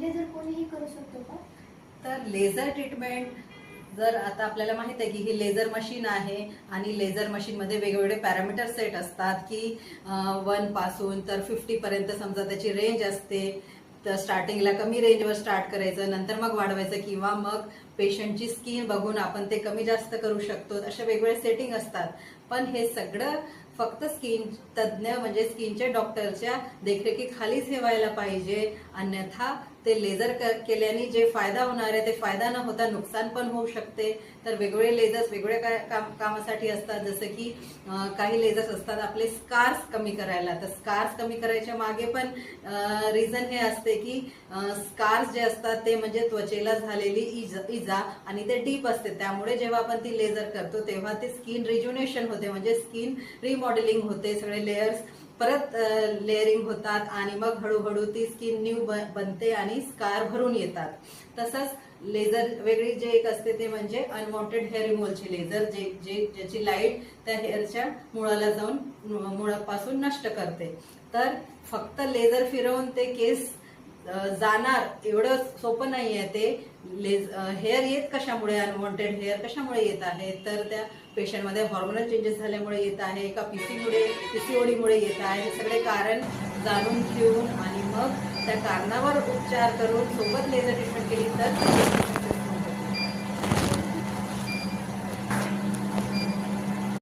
Laser कोणीही करू शकतो का? तर लेझर ट्रीटमेंट जर आता आपल्याला माहित आहे की ही लेझर मशीन आहे आणि लेझर मशीनमध्ये वेगवेगळे पॅरामीटर सेट असतात की 1 पासून तर 50 पर्यंत समजा त्याची रेंज असते. तर स्टार्टिंगला कमी रेंजवर स्टार्ट करायचं, नंतर मग वाढवायचं, किंवा मग पेशंटची स्किन बघून आपण ते कमी जास्त करू शकतो. असे वेगवेगळे सेटिंग असतात. पण हे सगळं फक्त स्किन तज्ज्ञ म्हणजे स्किनच्या डॉक्टरच्या देखरेखीखालीच हे व्हायला पाहिजे. अन्यथा ते लेझर केल्याने जे फायदा होणार आहे ते फायदा न होता नुकसान पण होऊ शकते. तर वेगवेगळे लेझर्स वेगवेगळ्या कामासाठी असतात. जसं की काही लेझर्स असतात आपले स्कार्स कमी करायला. तर स्कार्स कमी करायच्या मागे पण रिझन हे असते की स्कार्स जे असतात ते म्हणजे त्वचेला झालेली इजा आणि ते डीप असते. त्यामुळे जेव्हा आपण ती लेझर करतो तेव्हा ते स्किन रिज्युनेशन होते, म्हणजे स्किन रिमॉडेलिंग होते. सगळे लेयर्स परत लेअरिंग होतात आणि मग हळूहळू ती स्किन न्यू बनते आणि स्कार भरून येतात. तसंच लेझर वेगळी जे एक असते ते म्हणजे अनवॉन्टेड हेअर रिमूव्हलची लेझर, ज्याची लाईट त्या हेअरच्या मुळाला जाऊन मुळापासून नष्ट करते. तर फक्त लेझर फिरवून ते केस जाणार एवढं सोपं नाहीये. ते हेअर येत कशामुळे, अनवॉन्टेड हेअर कशामुळे येत आहे, तर त्या पेशंटमध्ये हॉर्मोनल चेंजेस झाल्यामुळे येत आहे का पीसीओडीमुळे येत आहे. हे सगळे कारण जाणून घेऊन आणि मग त्या कारणावर उपचार करून सोबत लेझर ट्रीटमेंट केली तर